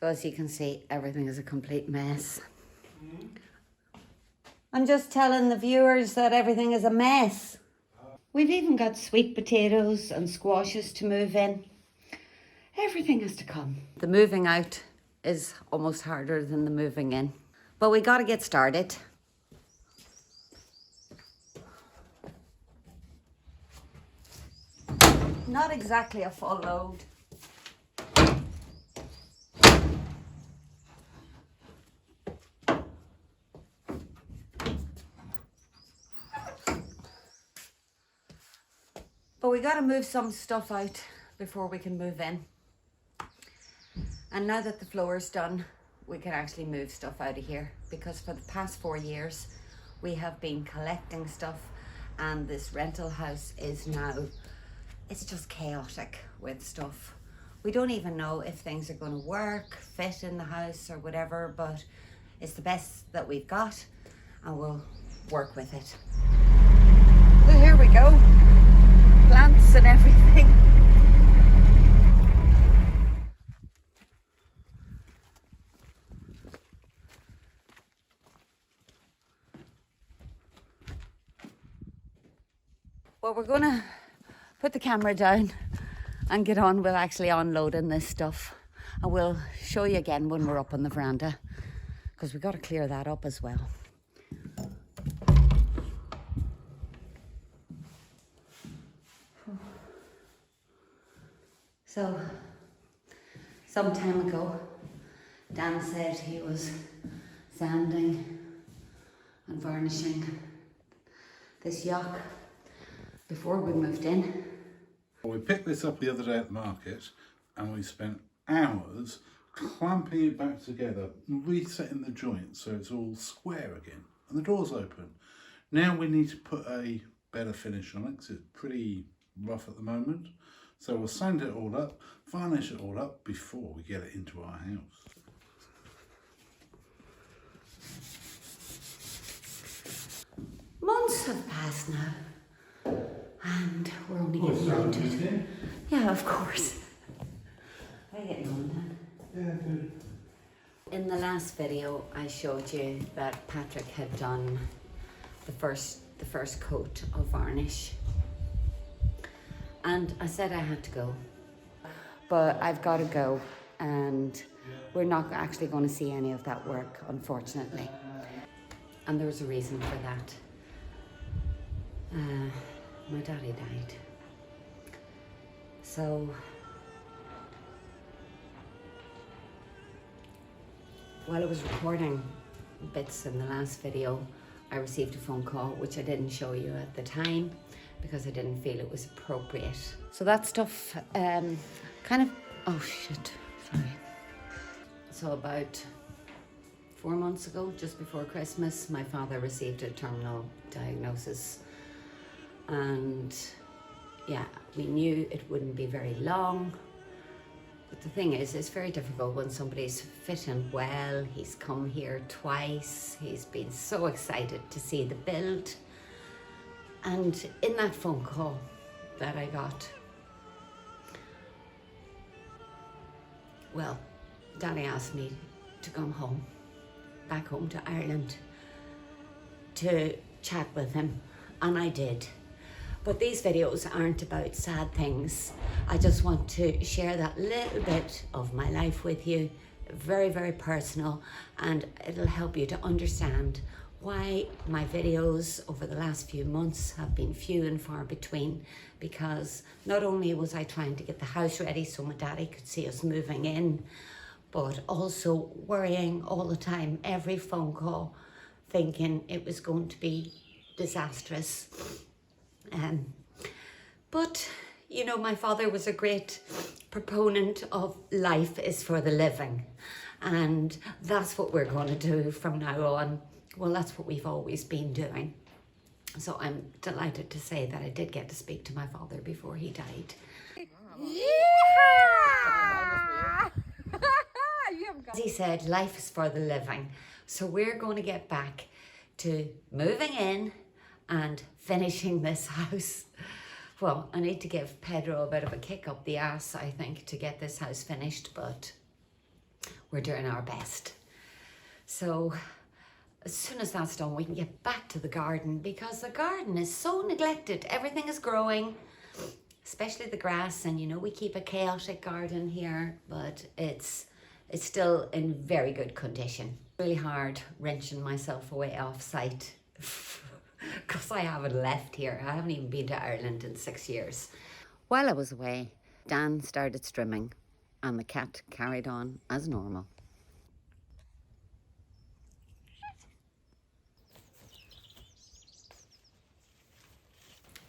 So as you can see, everything is a complete mess. I'm just telling the viewers that everything is a mess. We've even got sweet potatoes and squashes to move in. Everything has to come. The moving out is almost harder than the moving in. But we got to get started. Not exactly a full load. But we got to move some stuff out before we can move in. And now that the floor is done, we can actually move stuff out of here, because for the past 4 years we have been collecting stuff, and this rental house is now, it's just chaotic with stuff. We don't even know if things are going to work, fit in the house or whatever, but it's the best that we've got and we'll work with it. So here we go, plants and everything. Well, we're gonna put the camera down and get on with actually unloading this stuff, and we'll show you again when we're up on the veranda, because we've got to clear that up as well. So, some time ago, Dan said he was sanding and varnishing this yacht before we moved in. We picked this up the other day at the market and we spent hours clamping it back together, resetting the joints so it's all square again and the door's open. Now we need to put a better finish on it because it's pretty rough at the moment. So we'll sand it all up, varnish it all up before we get it into our house. Months have passed now. And we're only getting around to it. Yeah, of course. How are you getting on then? Yeah, good. In the last video, I showed you that Patrick had done the first coat of varnish. And I said I had to go. But I've got to go, and we're not actually going to see any of that work, unfortunately. And there was a reason for that. My daddy died. So, while I was recording bits in the last video, I received a phone call, which I didn't show you at the time because I didn't feel it was appropriate. So that stuff kind of, oh shit, sorry. So about 4 months ago, just before Christmas, my father received a terminal diagnosis. And yeah, we knew it wouldn't be very long. But the thing is, it's very difficult when somebody's fit and well. He's come here twice. He's been so excited to see the build. And in that phone call that I got, well, Daddy asked me to come home, back home to Ireland, to chat with him, and I did. But these videos aren't about sad things. I just want to share that little bit of my life with you, very, very personal, and it'll help you to understand why my videos over the last few months have been few and far between, because not only was I trying to get the house ready so my daddy could see us moving in, but also worrying all the time, every phone call, thinking it was going to be disastrous. But, you know, my father was a great proponent of life is for the living. And that's what we're going to do from now on. Well, that's what we've always been doing. So I'm delighted to say that I did get to speak to my father before he died. Yeah! As he said, life is for the living. So we're going to get back to moving in and finishing this house. Well, I need to give Pedro a bit of a kick up the ass, I think, to get this house finished, but we're doing our best. So as soon as that's done, we can get back to the garden, because the garden is so neglected. Everything is growing, especially the grass, and you know, we keep a chaotic garden here, but it's still in very good condition. Really hard wrenching myself away off site because I haven't left here. I haven't even been to Ireland in 6 years. While I was away, Dan started strimming and the cat carried on as normal.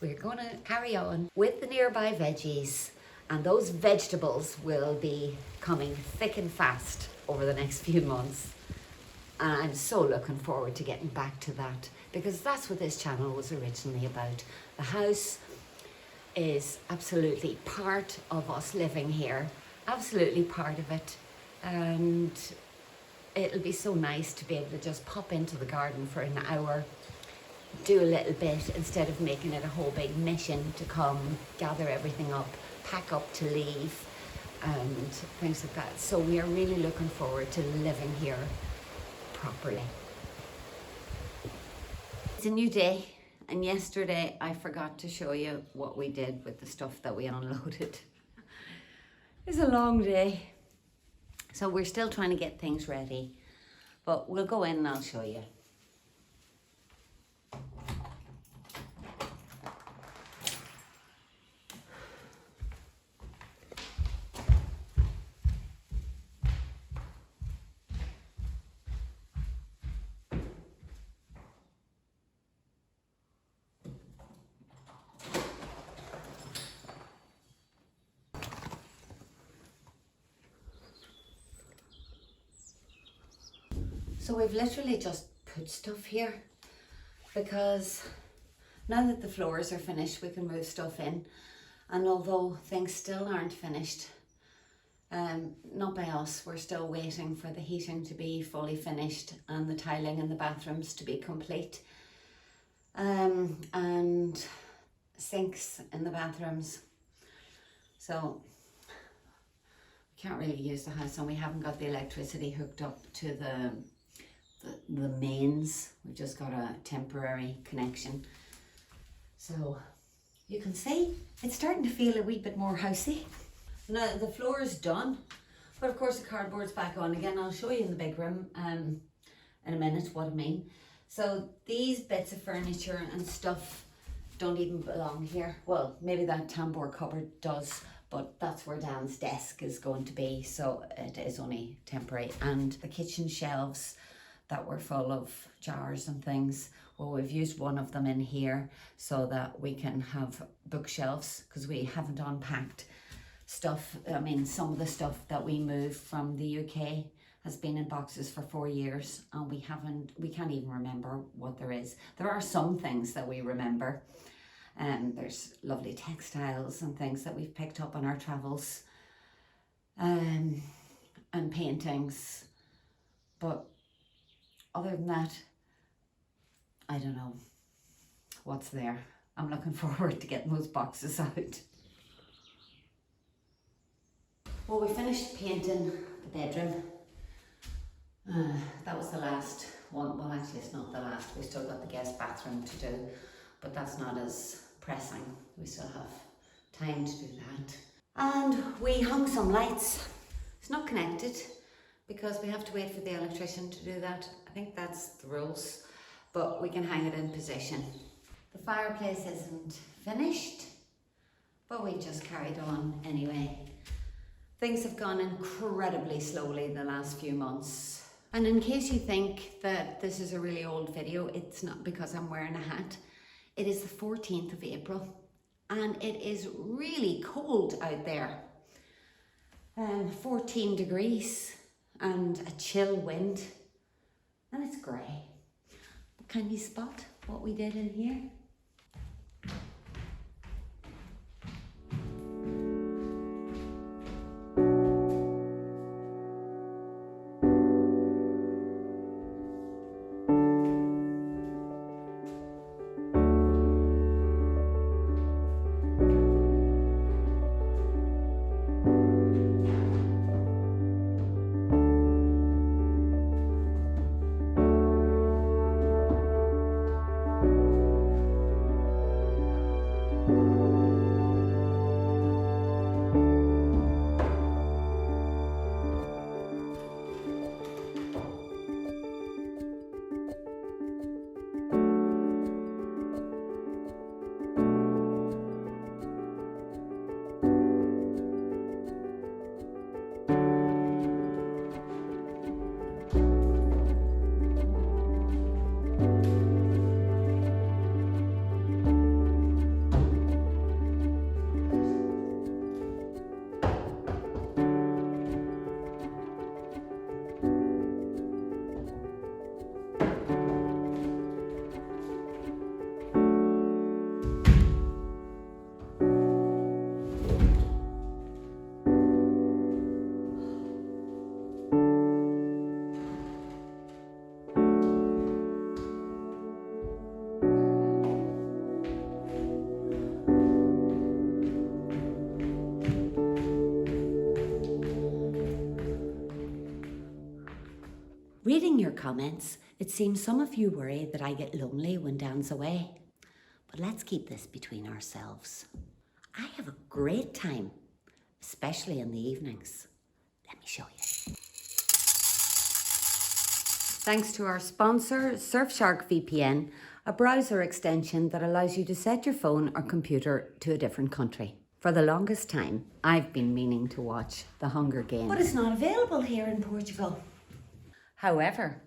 We're going to carry on with the nearby veggies, and those vegetables will be coming thick and fast over the next few months. And I'm so looking forward to getting back to that, because that's what this channel was originally about. The house is absolutely part of us living here, absolutely part of it. And it'll be so nice to be able to just pop into the garden for an hour, do a little bit, instead of making it a whole big mission to come, gather everything up, pack up to leave, and things like that. So we are really looking forward to living here properly. It's a new day, and yesterday I forgot to show you what we did with the stuff that we unloaded. It's a long day, so we're still trying to get things ready, but we'll go in and I'll show you. So we've literally just put stuff here, because now that the floors are finished, we can move stuff in. And although things still aren't finished, not by us, we're still waiting for the heating to be fully finished and the tiling in the bathrooms to be complete. And sinks in the bathrooms. So we can't really use the house, and we haven't got the electricity hooked up to the mains. We've just got a temporary connection. So you can see it's starting to feel a wee bit more housey. Now the floor is done, but of course the cardboard's back on again. I'll show you in the big room in a minute what I mean. So these bits of furniture and stuff don't even belong here. Well, maybe that tambour cupboard does, but that's where Dan's desk is going to be, so it is only temporary. And the kitchen shelves that were full of jars and things, well, we've used one of them in here so that we can have bookshelves, because we haven't unpacked stuff. I mean, some of the stuff that we moved from the UK has been in boxes for 4 years, and we can't even remember what there is. There are some things that we remember, and there's lovely textiles and things that we've picked up on our travels, and paintings, but other than that, I don't know what's there. I'm looking forward to getting those boxes out. Well, we finished painting the bedroom. That was the last one. Well, actually it's not the last. We still got the guest bathroom to do, but that's not as pressing. We still have time to do that. And we hung some lights. It's not connected, because we have to wait for the electrician to do that. I think that's the rules, but we can hang it in position. The fireplace isn't finished, but we just carried on anyway. Things have gone incredibly slowly the last few months. And in case you think that this is a really old video, it's not, because I'm wearing a hat. It is the 14th of April, and it is really cold out there. 14 degrees. And a chill wind, and it's grey. But can you spot what we did in here? Reading your comments, it seems some of you worry that I get lonely when Dan's away. But let's keep this between ourselves. I have a great time, especially in the evenings. Let me show you. Thanks to our sponsor, Surfshark VPN, a browser extension that allows you to set your phone or computer to a different country. For the longest time, I've been meaning to watch The Hunger Games. But it's not available here in Portugal. However,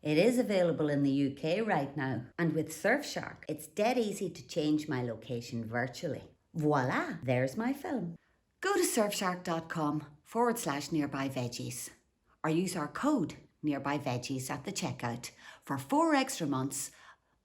it is available in the UK right now. And with Surfshark, it's dead easy to change my location virtually. Voila, there's my film. Go to surfshark.com/nearby veggies or use our code nearby veggies at the checkout for 4 extra months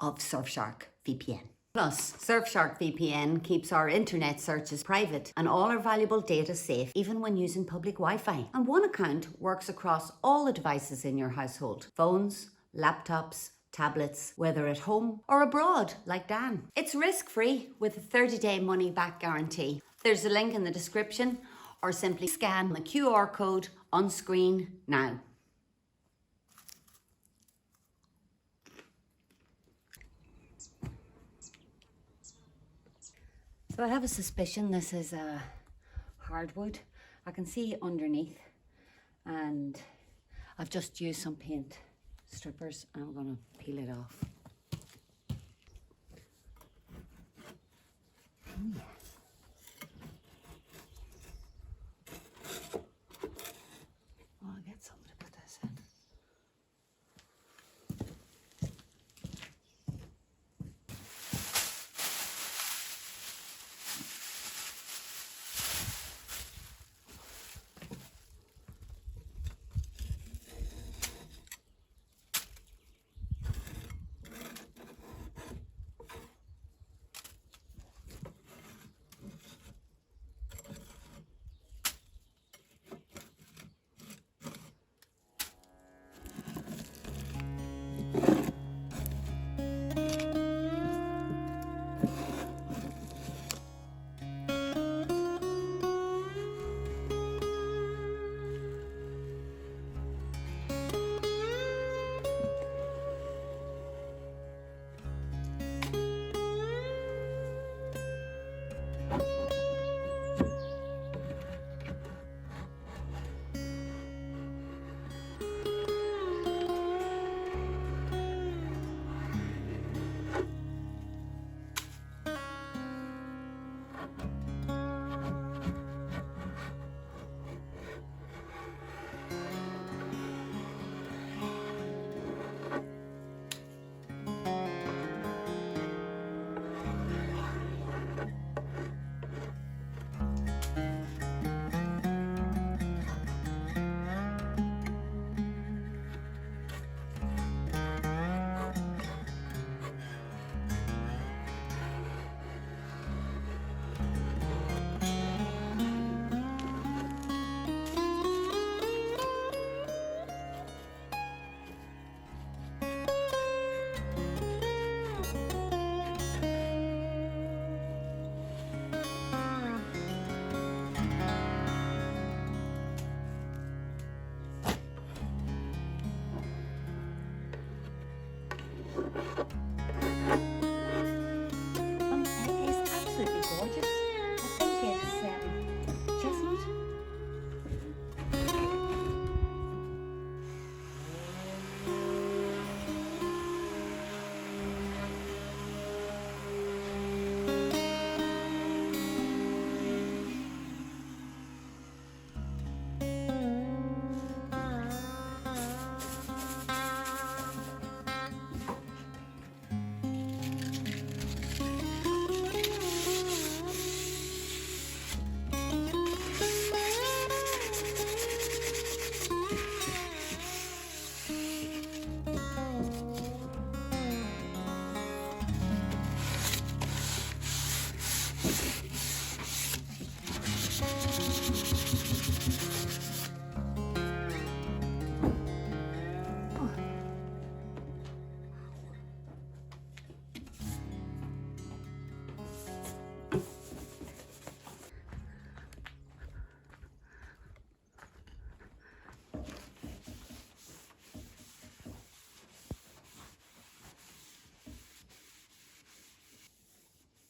of Surfshark VPN. Plus, Surfshark VPN keeps our internet searches private and all our valuable data safe, even when using public Wi-Fi. And one account works across all the devices in your household: phones, laptops, tablets, whether at home or abroad, like Dan. It's risk-free with a 30-day money-back guarantee. There's a link in the description, or simply scan the QR code on screen now. So I have a suspicion this is hardwood. I can see underneath, and I've just used some paint strippers and I'm going to peel it off. Oh, I'll get something to put this in.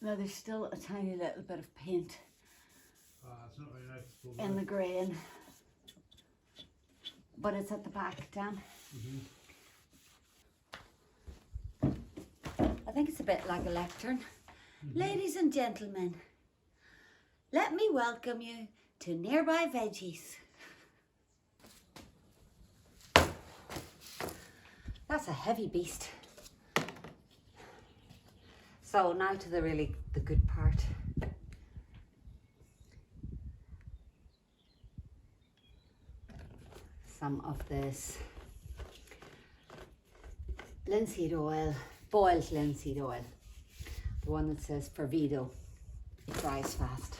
Now there's still a tiny little bit of paint It's not very noticeable. in the grain, but it's at the back, Dan. I think it's a bit like a lectern. Ladies and gentlemen, let me welcome you to Nearby Veggies. That's a heavy beast. So now to the good part. Some of this linseed oil, boiled linseed oil. The one that says Fervido. It dries fast.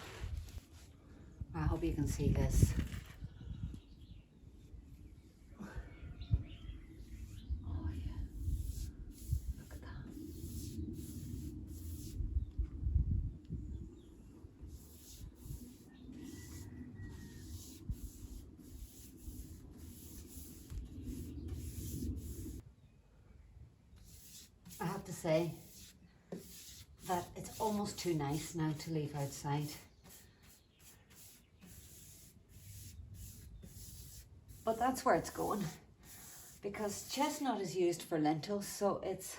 I hope you can see this. Oh yeah, look at that. I have to say that it's almost too nice now to leave outside. But that's where it's going, because chestnut is used for lentils, so it's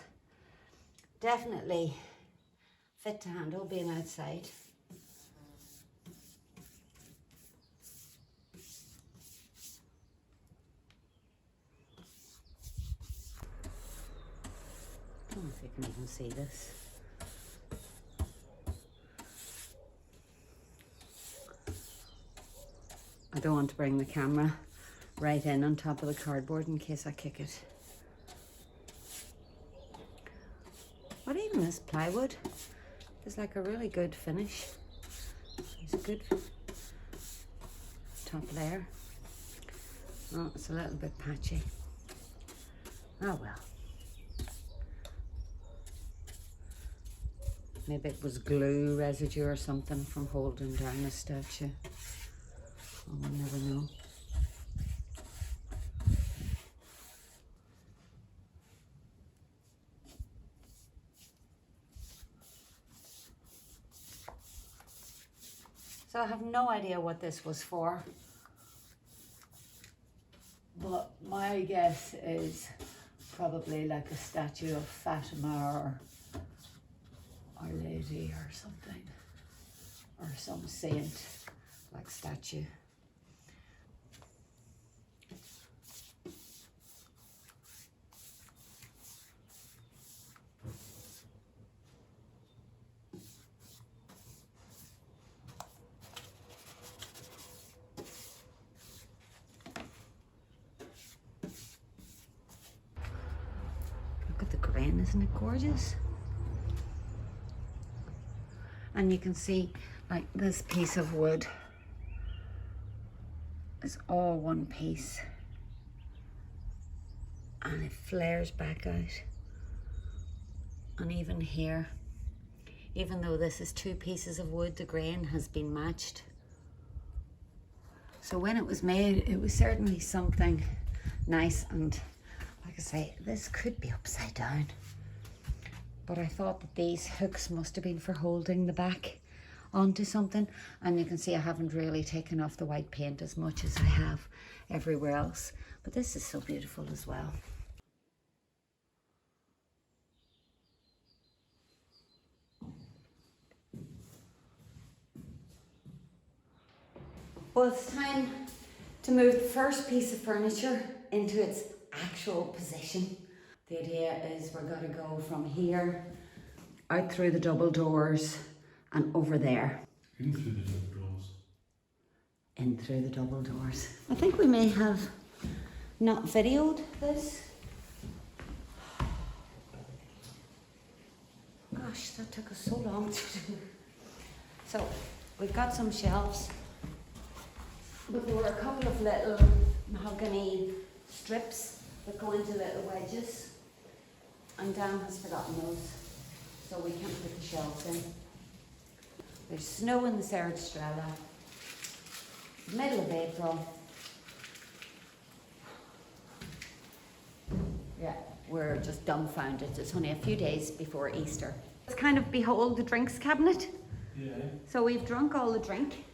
definitely fit to handle being outside. I don't know if you can even see this. I don't want to bring the camera right in on top of the cardboard in case I kick it. But even this plywood is like a really good finish. It's a good top layer. Oh, it's a little bit patchy. Oh well. Maybe it was glue residue or something from holding down the statue. Oh, we'll never know. So I have no idea what this was for, but my guess is probably like a statue of Fatima or Our Lady or something, or some saint like statue. Look at the grain, isn't it gorgeous? And you can see like this piece of wood is all one piece, and it flares back out. And even here, even though this is two pieces of wood, the grain has been matched. So when it was made, it was certainly something nice. And like I say, this could be upside down. But I thought that these hooks must have been for holding the back onto something. And you can see I haven't really taken off the white paint as much as I have everywhere else. But this is so beautiful as well. Well, it's time to move the first piece of furniture into its actual position. The idea is we're going to go from here, out through the double doors and over there. In through the double doors. In through the double doors. I think we may have not videoed this. Gosh, that took us so long to do. So, we've got some shelves, but there were a couple of little mahogany strips that go into little wedges. And Dan has forgotten those, so we can't put the shelves in. There's snow in the Serra Estrella, middle of April. Yeah, we're just dumbfounded. It's only a few days before Easter. It's kind of behold the drinks cabinet. Yeah. So we've drunk all the drink.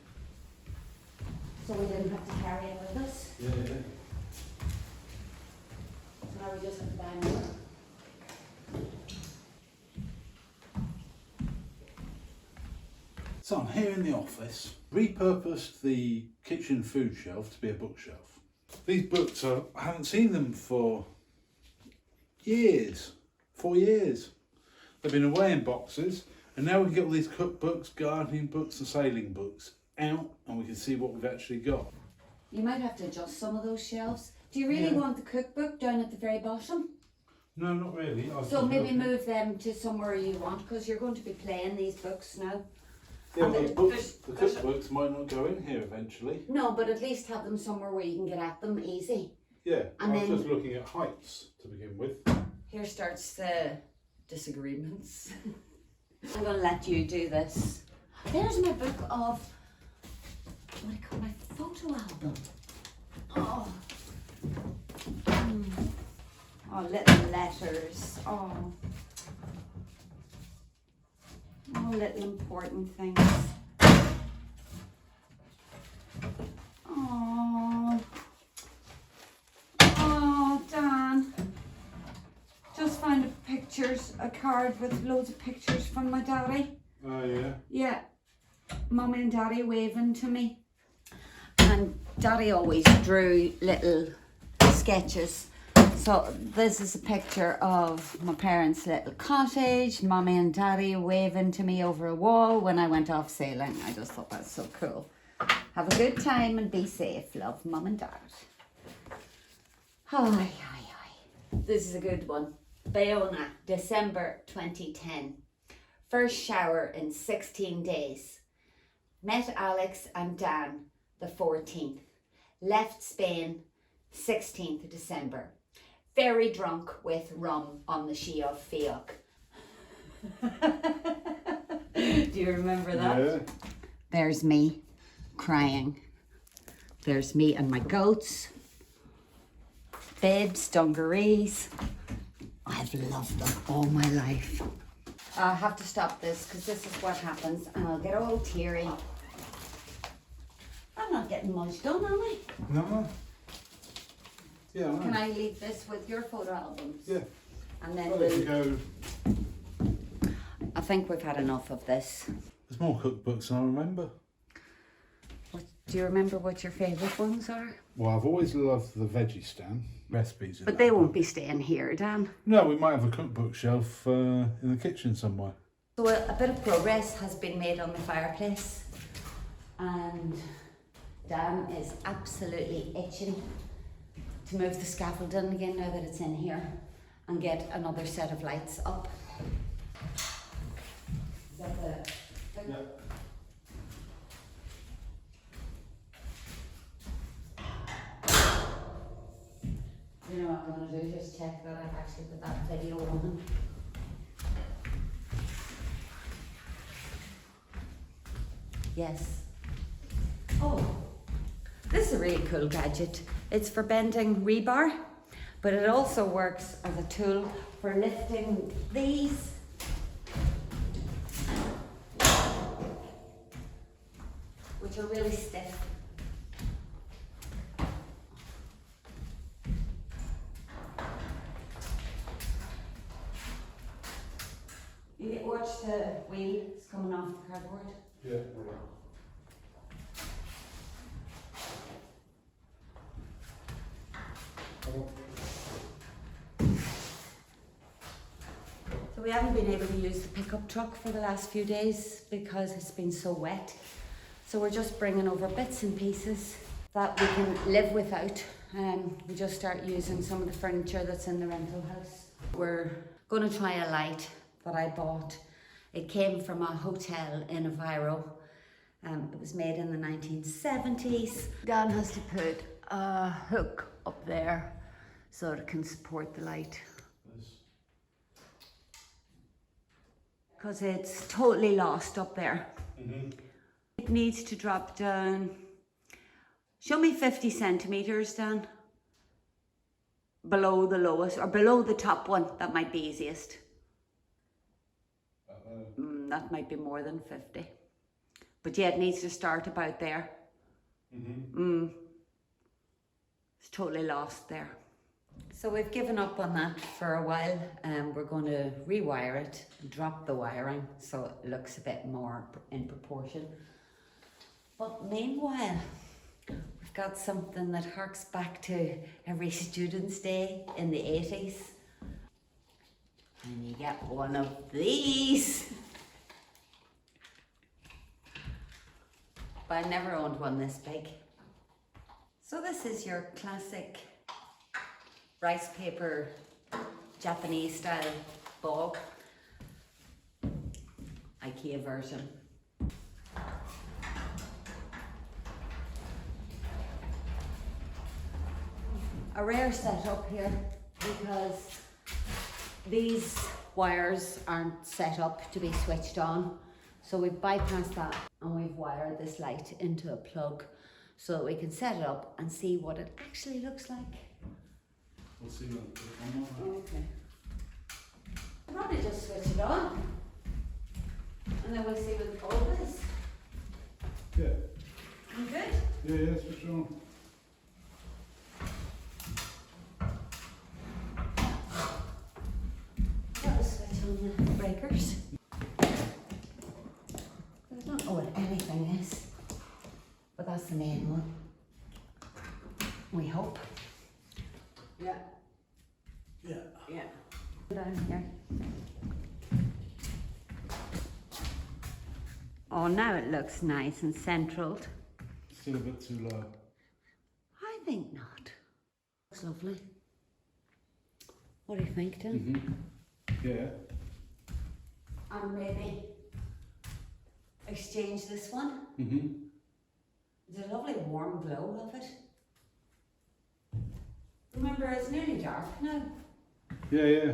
So we didn't have to carry it with us. Yeah. So now we just have to buy more. So I'm here in the office, repurposed the kitchen food shelf to be a bookshelf. These books I haven't seen them for years, 4 years. They've been away in boxes, and now we can get all these cookbooks, gardening books and sailing books out, and we can see what we've actually got. You might have to adjust some of those shelves. Do you really Yeah. want the cookbook down at the very bottom? No, not really. So maybe move them to somewhere you want, because you're going to be playing these books now. Yeah, And well, the- the there's- cookbooks might not go in here eventually. No, but at least have them somewhere where you can get at them easy. Yeah, And I was then- just looking at heights to begin with. Here starts the disagreements. I'm going to let you do this. There's my book of, what do you call my photo album? Oh. Oh, little letters. Oh. Oh, little important things. Oh. Oh, Dan. Just found a card with loads of pictures from my daddy. Oh yeah. Yeah. Mummy and Daddy waving to me. And Daddy always drew little sketches. So this is a picture of my parents' little cottage, Mummy and Daddy waving to me over a wall when I went off sailing. I just thought that's so cool. Have a good time and be safe. Love, Mum and Dad. Hi. This is a good one. Bayona, December 2010. First shower in 16 days. Met Alex and Dan the 14th. Left Spain 16th of December. Very drunk with rum on the Shea of Fiach. Do you remember that? Yeah. There's me crying. There's me and my goats. Bibs, dungarees. I've loved them all my life. I have to stop this because this is what happens and I'll get all teary. I'm not getting much done, am I? No. Yeah, I know. Can I leave this with your photo albums? Yeah. And then Well, there you we'll, go. I think we've had enough of this. There's more cookbooks than I remember. Do you remember what your favourite ones are? Well, I've always loved the veggie stand recipes. But they won't be staying here, Dan. No, we might have a cookbook shelf in the kitchen somewhere. So a bit of progress has been made on the fireplace. And Dan is absolutely itching to move the scaffolding again now that it's in here and get another set of lights up. Is that the... Yeah. You know what I'm going to do? Just check that I've actually put that video on. Yes. Oh, this is a really cool gadget. It's for bending rebar, but it also works as a tool for lifting these. Which are really stiff. You watch the wheel, it's coming off the cardboard. Yeah. So we haven't been able to use the pickup truck for the last few days because it's been so wet. So we're just bringing over bits and pieces that we can live without. We just start using some of the furniture that's in the rental house. We're going to try a light that I bought. It came from a hotel in Aviro. It was made in the 1970s. Dan has to put a hook up there so it can support the light. Because it's totally lost up there. Mm-hmm. It needs to drop down. Show me 50 centimeters, Dan. Below the lowest, or below the top one. That might be easiest. that might be more than 50. But yeah, it needs to start about there. It's totally lost there. So we've given up on that for a while, and we're going to rewire it, drop the wiring so it looks a bit more in proportion. But meanwhile, we've got something that harks back to every student's day in the 80s. And you get one of these. But I never owned one this big. So this is your classic rice paper Japanese style ball. IKEA version. A rare setup here because these wires aren't set up to be switched on. So we've bypassed that and we've wired this light into a plug so that we can set it up and see what it actually looks like. We'll see what it on. Okay. I'll probably just switch it on and then we'll see what the bulb is. Yeah. You good? Yeah, switch it on. Got to switch on the breakers. I don't know what anything is, but that's the main one. We hope. Yeah. Yeah. Yeah. Down here. Oh, now it looks nice and centraled. Still a bit too low. I think not. Looks lovely. What do you think, Tim? Yeah. And maybe exchange this one. There's a lovely warm glow of it. Remember, it's nearly dark now. Yeah.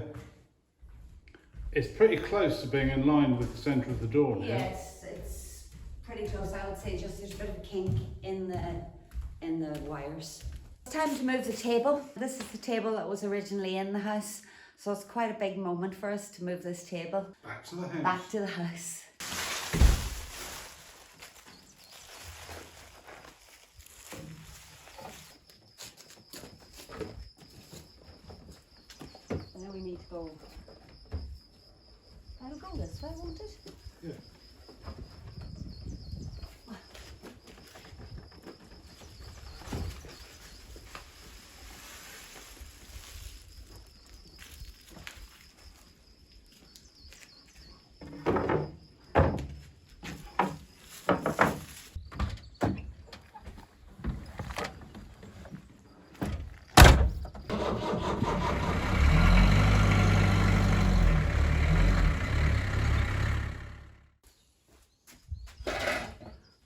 It's pretty close to being in line with the centre of the door now. Yes, it's pretty close. I would say just there's a bit of a kink in the wires. It's time to move the table. This is the table that was originally in the house, so it's quite a big moment for us to move this table Back to the house. back to the house. And then we need to go. I'll go this way, won't it? Yeah.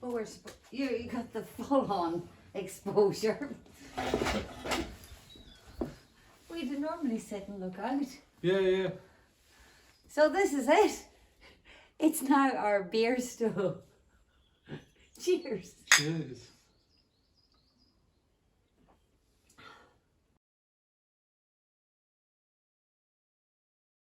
Oh, you got the full-on exposure. We'd normally sit and look out. Yeah. So this is it. It's now our beer stool. Cheers. Cheers.